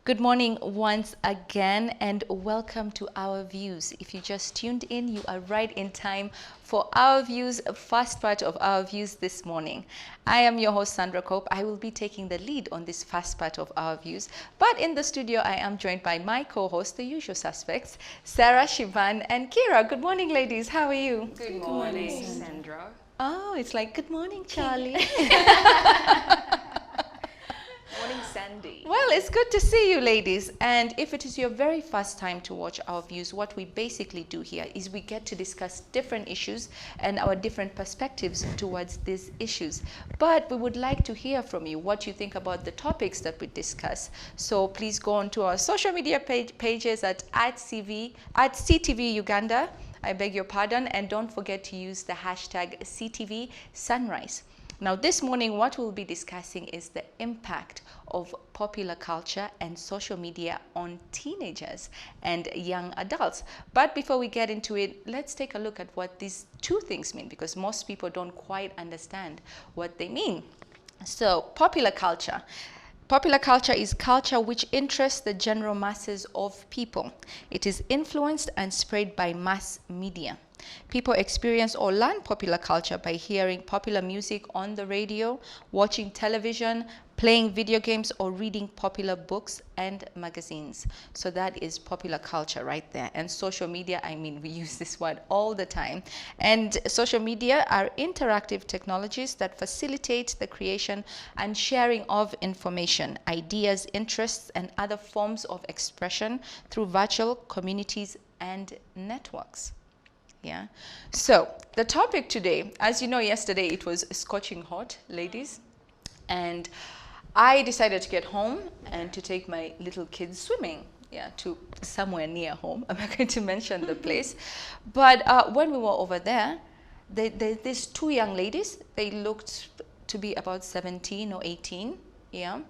Good morning once again and welcome to Our Views. If you just tuned in, you are right in time for Our Views, first part of Our Views this morning. I am your host, Sandra Cope. I will be taking the lead on this first part of Our Views. But in the studio, I am joined by my co-host, the usual suspects, Sarah, Shivan, and Kira. Good morning, ladies. How are you? Good morning, Sandra. Oh, it's like, good morning, Charlie. Morning, Sandy. Well, it's good to see you, ladies. And if it is your very first time to watch Our Views, what we basically do here is we get to discuss different issues and our different perspectives towards these issues. But we would like to hear from you what you think about the topics that we discuss. So please go on to our social media pages at CTV Uganda. I beg your pardon. And don't forget to use the hashtag CTV Sunrise. Now, this morning, what we'll be discussing is the impact of popular culture and social media on teenagers and young adults. But before we get into it, let's take a look at what these two things mean, because most people don't quite understand what they mean. So, popular culture. Popular culture is culture which interests the general masses of people. It is influenced and spread by mass media. People experience or learn popular culture by hearing popular music on the radio, watching television, playing video games, or reading popular books and magazines. So that is popular culture right there. And social media, I mean, we use this word all the time. And social media are interactive technologies that facilitate the creation and sharing of information, ideas, interests, and other forms of expression through virtual communities and networks. Yeah. So the topic today, as you know, yesterday it was scorching hot, ladies, and I decided to get home and to take my little kids swimming. Yeah, to somewhere near home. I'm not going to mention the place, but when we were over there, these two young ladies, they looked to be about 17 or 18. Yeah.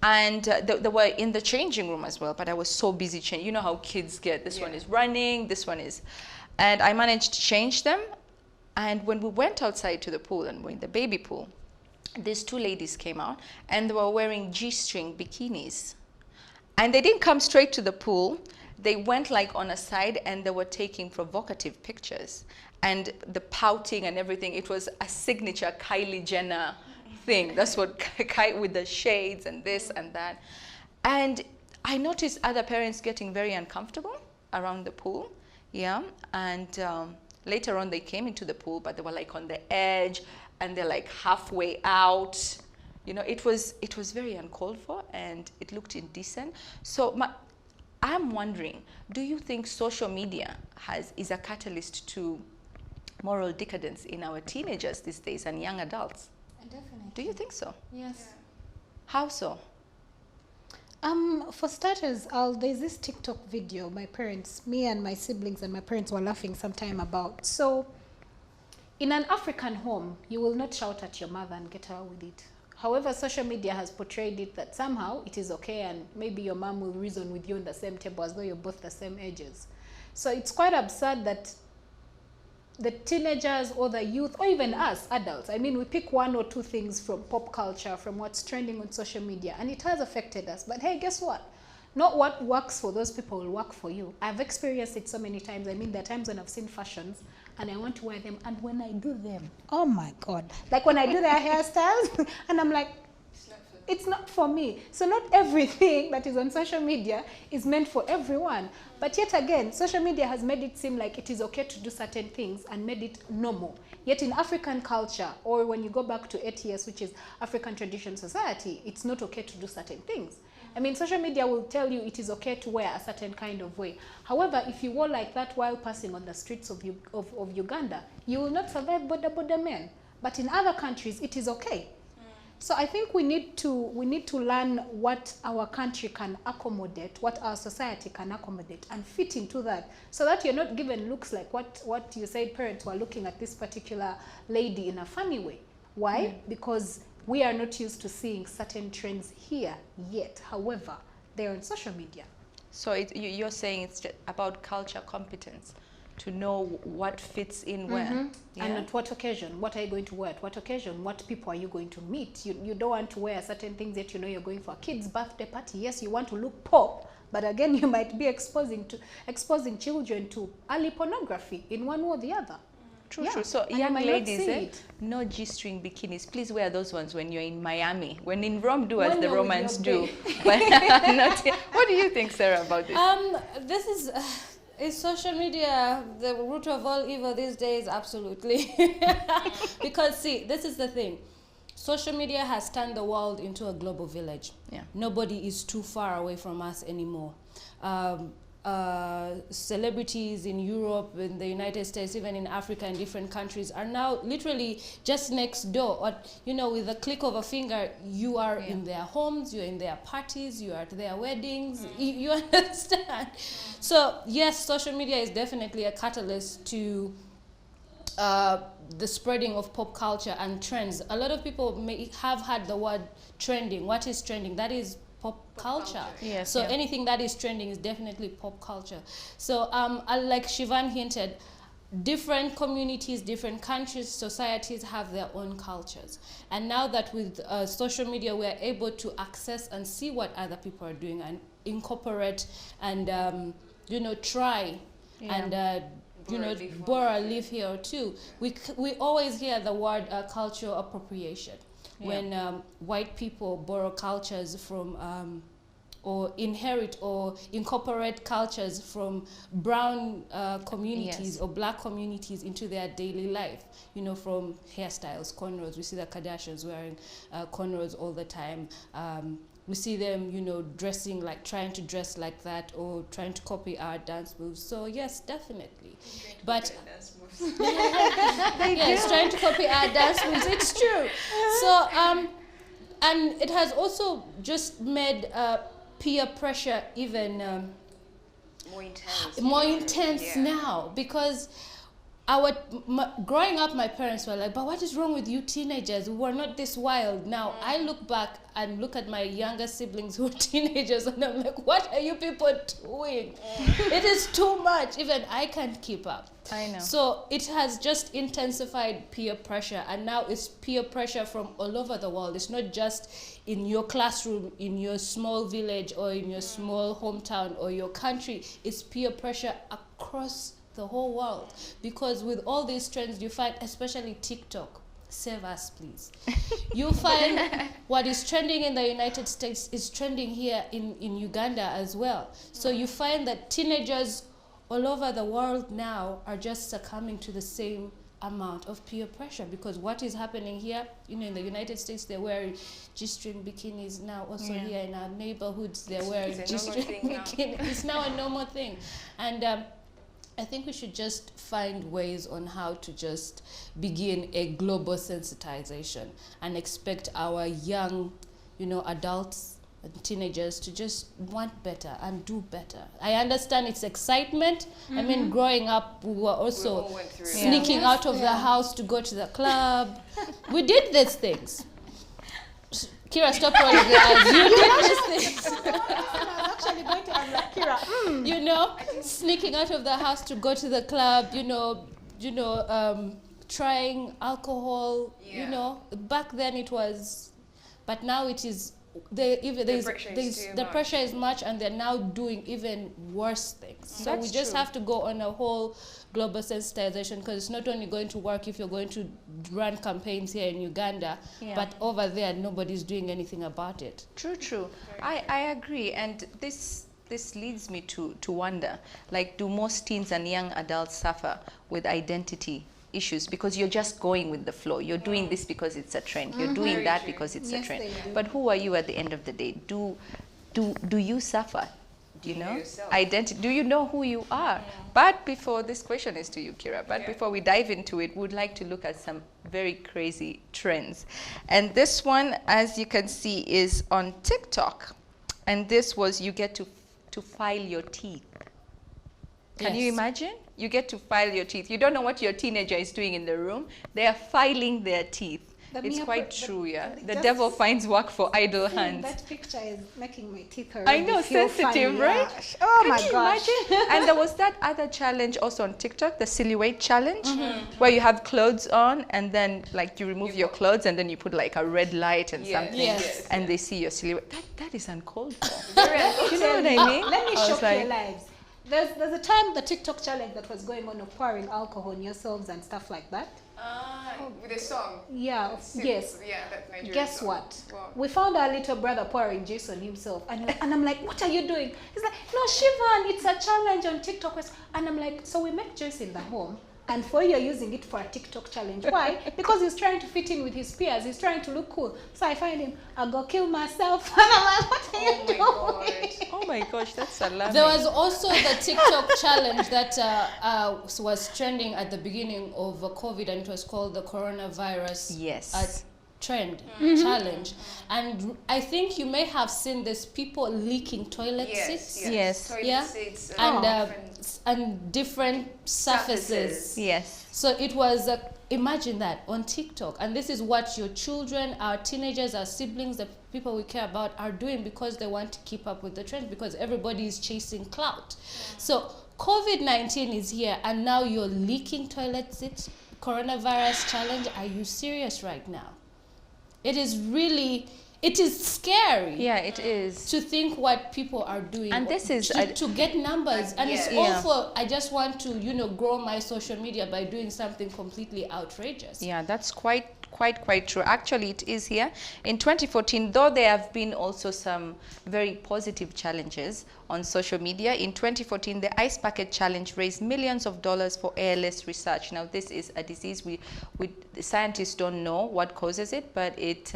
And they were in the changing room as well, but I was so busy changing. You know how kids get. This one is running, this one is. And I managed to change them. And when we went outside to the pool and we're in the baby pool, these two ladies came out and they were wearing G-string bikinis. And they didn't come straight to the pool. They went like on a side and they were taking provocative pictures. And the pouting and everything, it was a signature Kylie Jenner thing. That's what with the shades and this and that. And I noticed other parents getting very uncomfortable around the pool. Yeah, and later on they came into the pool, but they were like on the edge and they're like halfway out. You know, it was very uncalled for and it looked indecent. So I'm wondering, do you think social media is a catalyst to moral decadence in our teenagers these days and young adults? Definitely. Do you think so? Yes. Yeah. How so? For starters, there's this TikTok video me and my siblings and my parents were laughing sometime about. So, in an African home, you will not shout at your mother and get away with it. However, social media has portrayed it that somehow it is okay and maybe your mom will reason with you on the same table as though you're both the same ages. So it's quite absurd that the teenagers or the youth or even us adults, I mean, we pick one or two things from pop culture, from what's trending on social media, and it has affected us. But hey, guess what? Not what works for those people will work for you. I've experienced it so many times. I mean, there are times when I've seen fashions and I want to wear them, and when I do them, oh my God. Like when I do their hairstyles and I'm like, it's not for me. So not everything that is on social media is meant for everyone. But yet again, social media has made it seem like it is okay to do certain things and made it normal. Yet in African culture, or when you go back to ATS, which is African Tradition Society, it's not okay to do certain things. I mean, social media will tell you it is okay to wear a certain kind of way. However, if you wore like that while passing on the streets of Uganda, you will not survive border men. But in other countries, it is okay. So I think we need to learn what our country can accommodate, what our society can accommodate, and fit into that, so that you're not given looks like what you said parents were looking at this particular lady in a funny way. Why? Because we are not used to seeing certain trends here yet. However, they're on social media. So you're saying it's just about culture competence to know what fits in where. Yeah. And at what occasion? What are you going to wear? At what occasion? What people are you going to meet? You don't want to wear certain things that you know you're going for a kid's birthday party. Yes, you want to look pop, but again, you might be exposing children to early pornography in one way or the other. True, Yeah. true. So And you young might not ladies, see it. no G-string bikinis. Please wear those ones when you're in Miami. When in Rome, do as When the you're with Romans your do. But not here. What do you think, Sarah, about this? This is social media the root of all evil these days? Absolutely. Because see, this is the thing. Social media has turned the world into a global village. Yeah. Nobody is too far away from us anymore. Celebrities in Europe, in the United States, even in Africa, in different countries, are now literally just next door. Or, you know, with a click of a finger, you are in their homes, you're in their parties, you are at their weddings. You understand? So yes, social media is definitely a catalyst to the spreading of pop culture and trends. A lot of people may have had the word trending. What is trending? That is pop culture. Yes, So yeah. anything that is trending is definitely pop culture. So like Shivan hinted, different communities, different countries, societies have their own cultures. And now that with social media, we're able to access and see what other people are doing and incorporate and, you know, try and, you know, borrow a leaf here or two. We always hear the word cultural appropriation. When white people borrow cultures from or inherit or incorporate cultures from brown communities or black communities into their daily life, you know, from hairstyles, cornrows. We see the Kardashians wearing cornrows all the time. We see them, you know, dressing like, trying to dress like that or trying to copy our dance moves. So yes, definitely. But yes, trying to copy our dance moves. It's true. So and it has also just made peer pressure even more intense now, because growing up, my parents were like, but what is wrong with you teenagers? We were not this wild. Now I look back and look at my younger siblings who are teenagers and I'm like, what are you people doing? It is too much. Even I can't keep up. I know. So it has just intensified peer pressure, and now it's peer pressure from all over the world. It's not just in your classroom, in your small village or in your small hometown or your country. It's peer pressure across the whole world, because with all these trends you find, especially TikTok, save us please, you find what is trending in the United States is trending here in Uganda as well. So you find that teenagers all over the world now are just succumbing to the same amount of peer pressure, because what is happening here, you know, in the United States they're wearing G-string bikinis now. Also here in our neighborhoods they're wearing G-string bikinis. It's now a normal thing. And I think we should just find ways on how to just begin a global sensitization and expect our young, you know, adults and teenagers to just want better and do better. I understand it's excitement. I mean, growing up, we were also sneaking out of the house to go to the club. We did these things. Kira, stop rolling your eyes. You did these things. Actually going to ask like, Kira, You know, sneaking out of the house to go to the club, trying alcohol, you know. Back then it was, but now it is, the pressure is much, and they're now doing even worse things. So we just have to go on a whole global sensitization, because it's not only going to work if you're going to run campaigns here in Uganda, but over there nobody's doing anything about it. True. I agree, and this leads me to wonder, like, do most teens and young adults suffer with identity issues because you're just going with the flow? You're doing this because it's a trend. You're doing that because it's a trend. But who are you at the end of the day? Do you suffer? You know, identity. Do you know who you are? But before, this question is to you, Kira. But before we dive into it, we'd like to look at some very crazy trends. And this one, as you can see, is on TikTok. And this was, you get to file your teeth. Can you imagine? You get to file your teeth. You don't know what your teenager is doing in the room. They are filing their teeth. It's mere quite pro- true, yeah. The just devil finds work for idle seeing hands. That picture is making my teeth I already know, feel sensitive, funny, right? yeah. Oh Can my you gosh. imagine? And there was that other challenge also on TikTok, the silhouette challenge, where you have clothes on and then like you remove your clothes and then you put like a red light and something, Yes. and they see your silhouette. That is uncalled for. Let me You know tell what you- I mean? Let me I was shock like- your lives. There's a time the TikTok challenge that was going on of pouring alcohol on yourselves and stuff like that. With a song. Yeah, yes. Yeah, that Nigerian Guess song. what? Wow. We found our little brother pouring juice on himself, and I'm like, "What are you doing?" He's like, "No, Shivan, it's a challenge on TikTok." And I'm like, "So we make juice in the home, and for you, you're using it for a TikTok challenge. Why? Because he's trying to fit in with his peers. He's trying to look cool. So I find him, I'll go kill myself." And I'm like, "What are you Oh my doing?" god. Oh my gosh, that's alarming. There was also the TikTok challenge that was trending at the beginning of COVID, and it was called the coronavirus Yes. trend challenge. And I think you may have seen this people leaking toilet seats Yes. Toilet Yeah. seats and different and different surfaces. Yes. So it was, imagine that on TikTok. And this is what your children, our teenagers, our siblings, the people we care about are doing because they want to keep up with the trend, because everybody is chasing clout. So COVID-19 is here, and now you're leaking toilet seats, coronavirus challenge. Are you serious right now? It is really, it is scary. Yeah, it is. To think what people are doing, And this is to get numbers, and it's Yeah. also, I just want to grow my social media by doing something completely outrageous. Yeah, that's quite true. Actually, it is here. In 2014, though there have been also some very positive challenges on social media. In 2014, the Ice Bucket Challenge raised millions of dollars for ALS research. Now, this is a disease the scientists don't know what causes it, but it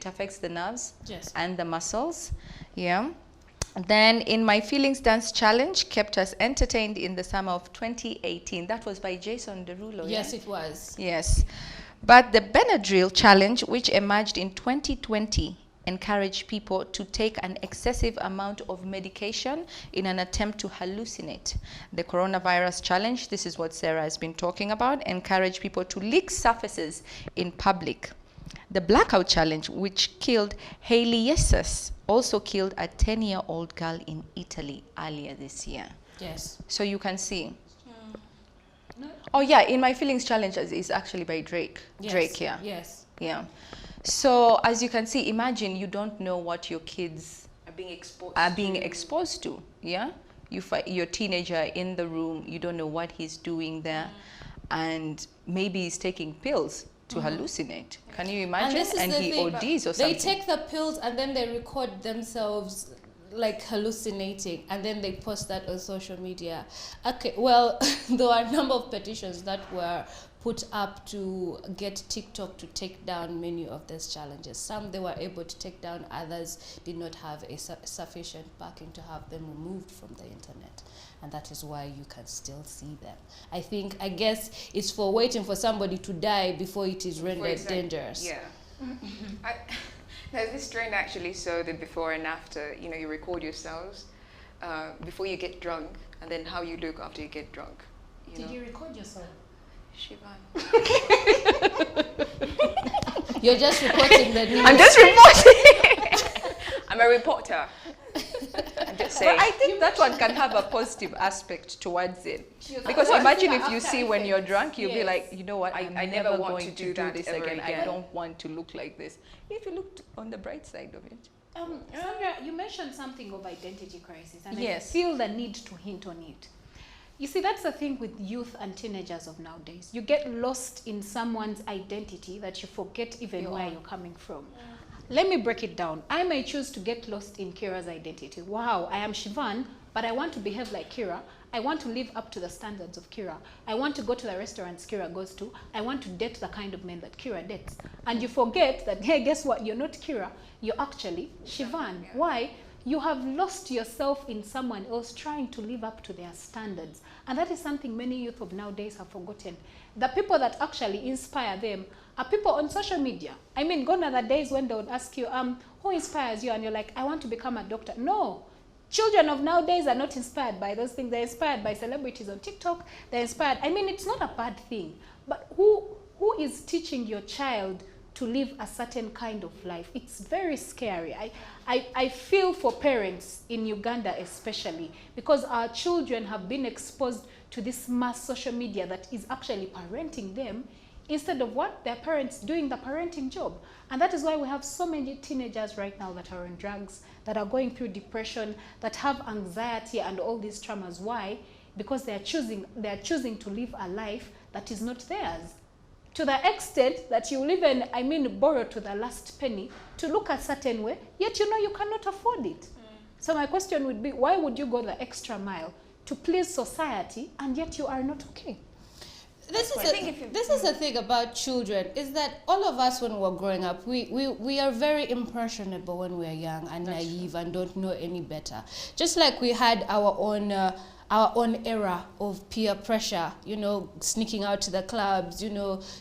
affects the nerves Yes. and the muscles. Yeah. Then in My Feelings Dance Challenge kept us entertained in the summer of 2018. That was by Jason Derulo. Yes, yeah? it was. Yes. But the Benadryl challenge, which emerged in 2020, encouraged people to take an excessive amount of medication in an attempt to hallucinate. The coronavirus challenge, this is what Sarah has been talking about, encouraged people to lick surfaces in public. The blackout challenge, which killed Hailey Yessus, also killed a 10-year-old girl in Italy earlier this year. Yes. So you can see. Oh yeah, In My Feelings challenge is actually by Drake. Yes. Drake, yeah. Yes. Yeah. So as you can see, imagine you don't know what your kids are being exposed. are being exposed to. Yeah. You find your teenager in the room. You don't know what he's doing there, and maybe he's taking pills to hallucinate. Can you imagine? this is And the he thing, ODs or They something. take the pills and then they record themselves like hallucinating, and then they post that on social media. Okay, well, there are a number of petitions that were put up to get TikTok to take down many of these challenges. Some they were able to take down, others did not have a sufficient backing to have them removed from the internet. And that is why you can still see them. I guess it's for waiting for somebody to die before it is rendered dangerous. Yeah. There's this trend actually, so the before and after, you record yourselves before you get drunk, and then how you look after you get drunk. Did you record yourself? Shivan. You're just reporting the news. I'm just reporting. I'm a reporter. I'm just saying. But I think that one can have a positive aspect towards it. Because What imagine the if you after see when you're effects? drunk, you'll be Yes. like, you know what, I I'm never never want going to to do do that this ever again. I again. don't want to look like this. If you looked on the bright side of it. Sandra, you mentioned something of identity crisis, and Yes. I feel the need to hint on it. You see, that's the thing with youth and teenagers of nowadays. You get lost in someone's identity that you forget even where you're coming from. Let me break it down. I may choose to get lost in Kira's identity. Wow, I am Shivan, but I want to behave like Kira. I want to live up to the standards of Kira. I want to go to the restaurants Kira goes to. I want to date the kind of men that Kira dates. And you forget that, hey, guess what? You're not Kira. You're actually Shivan. Why? You have lost yourself in someone else trying to live up to their standards. And that is something many youth of nowadays have forgotten. The people that actually inspire them are people on social media. I mean, gone are the days when they would ask you, who inspires you? And you're like, I want to become a doctor. No. Children of nowadays are not inspired by those things. They're inspired by celebrities on TikTok. They're inspired. I mean, it's not a bad thing. But who is teaching your child to live a certain kind of life. It's very scary. I feel for parents in Uganda especially, because our children have been exposed to this mass social media that is actually parenting them instead of what their parents doing the parenting job. And that is why we have so many teenagers right now that are on drugs, that are going through depression, that have anxiety and all these traumas. Why? Because they are choosing to live a life that is not theirs. To the extent that you will even, borrow to the last penny to look a certain way, yet you know you cannot afford it. So my question would be, why would you go the extra mile to please society and yet you are not okay? This is the thing about children, is that all of us when we're growing up, we are very impressionable when we're young and naive and don't know any better. Just like we had our own era of peer pressure, sneaking out to the clubs,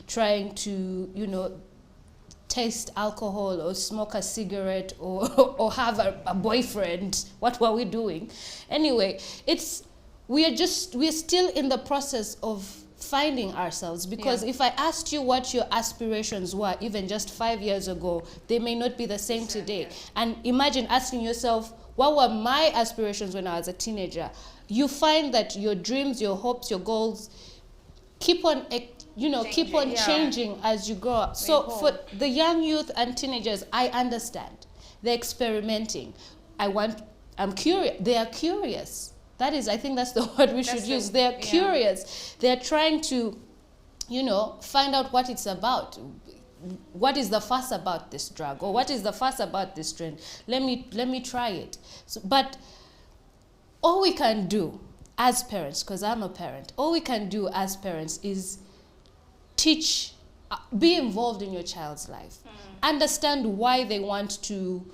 trying to, taste alcohol or smoke a cigarette or have a boyfriend. What were we doing? Anyway, we're still in the process of finding ourselves, because if I asked you what your aspirations were even just 5 years ago, they may not be the same today. And imagine asking yourself, what were my aspirations when I was a teenager? You find that your dreams, your hopes, your goals keep on changing as you grow up. So for the young youth and teenagers, I understand. They're experimenting. I'm curious. They are curious. I think that's the word we should use. They're curious. They're trying to, find out what it's about. What is the fuss about this drug? Or what is the fuss about this trend? Let me try it. But all we can do as parents, because I'm a parent, all we can do as parents is teach, be involved in your child's life. Understand why they want to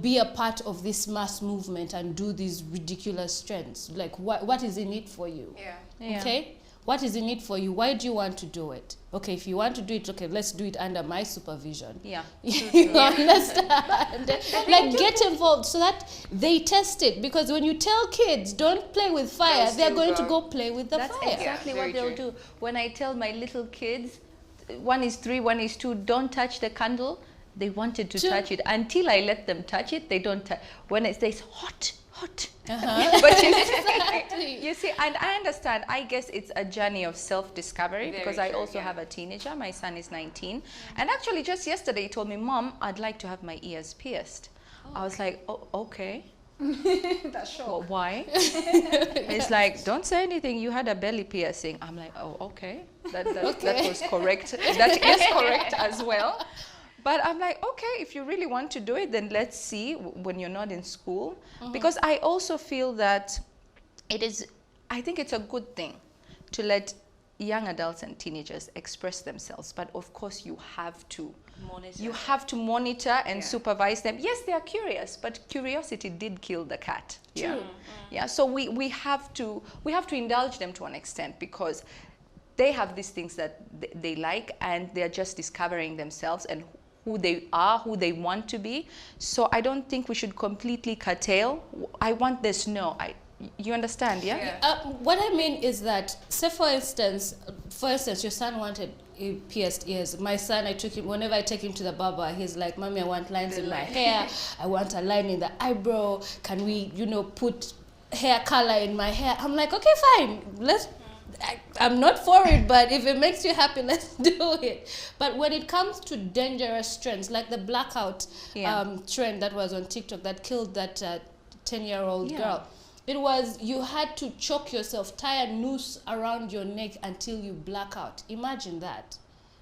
be a part of this mass movement and do these ridiculous trends. Like, what is in it for you? Yeah. Okay? What is in it for you? Why do you want to do it? Okay, if you want to do it, okay, let's do it under my supervision. Yeah. You understand? Like, get involved so that they test it. Because when you tell kids, don't play with fire, they're going to go play with the fire. That's exactly what they'll do. When I tell my little kids, one is 3, one is 2, don't touch the candle, they wanted to touch it. Until I let them touch it, they don't touch. When it says hot. But you see, and I understand, I guess it's a journey of self-discovery, because I also have a teenager. My son is 19. And actually just yesterday he told me, Mom, I'd like to have my ears pierced. I was like, oh, okay. That's sure. Well, why? It's like, don't say anything, you had a belly piercing. I'm like, oh, okay. That was correct. That is correct as well. But I'm like, okay, if you really want to do it, then let's see when you're not in school. Because I also feel that I think it's a good thing to let young adults and teenagers express themselves. But of course, you have to monitor and supervise them. Yes, they are curious, but curiosity did kill the cat. True. Yeah. So we have to indulge them to an extent, because they have these things that they like, and they're just discovering themselves and who they are, who they want to be. So I don't think we should completely curtail. I want this. No, you understand, yeah? What I mean is that, say for instance, your son wanted pierced ears. My son, whenever I take him to the barber, he's like, Mommy, I want lines in my hair. I want a line in the eyebrow. Can we, put hair color in my hair? I'm like, okay, fine. I'm not for it, but if it makes you happy, let's do it. But when it comes to dangerous trends, like the blackout trend that was on TikTok that killed that 10-year-old girl, it was, you had to choke yourself, tie a noose around your neck until you black out. Imagine that.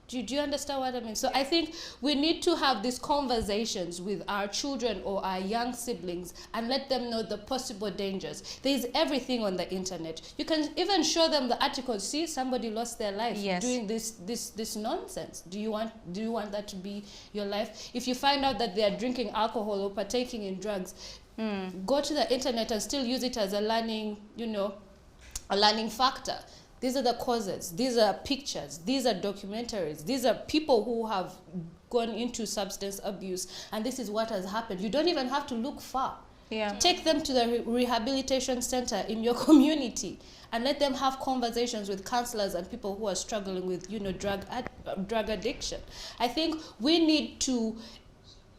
Do you understand what I mean? So I think we need to have these conversations with our children or our young siblings and let them know the possible dangers. There's everything on the internet. You can even show them the articles. See, somebody lost their life doing this nonsense. Do you want that to be your life? If you find out that they are drinking alcohol or partaking in drugs, go to the internet and still use it as a learning, a learning factor. These are the causes. These are pictures. These are documentaries. These are people who have gone into substance abuse, and this is what has happened. You don't even have to look far. Yeah. Take them to the rehabilitation center in your community and let them have conversations with counselors and people who are struggling with, drug addiction. I think we need to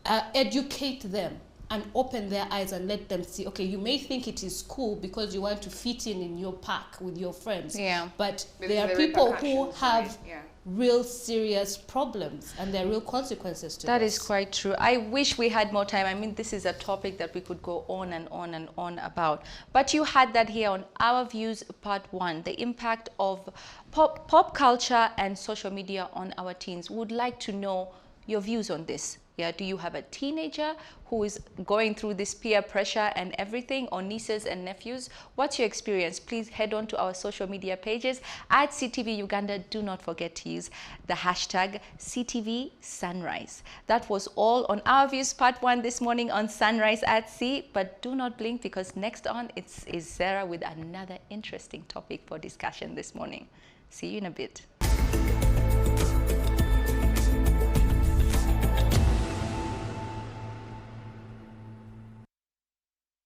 educate them and open their eyes and let them see, okay, you may think it is cool because you want to fit in your park with your friends, but there are people who have real serious problems and there are real consequences to That this. is quite true. I wish we had more time. I mean, this is a topic that we could go on and on and on about. But you had that here on Our Views Part 1, the impact of pop culture and social media on our teens. Would like to know your views on this. Yeah, do you have a teenager who is going through this peer pressure and everything, or nieces and nephews? What's your experience? Please head on to our social media pages at CTV Uganda. Do not forget to use the hashtag CTV Sunrise. That was all on Our Views Part 1 this morning on Sunrise at Sea. But do not blink, because next on is Sarah with another interesting topic for discussion this morning. See you in a bit.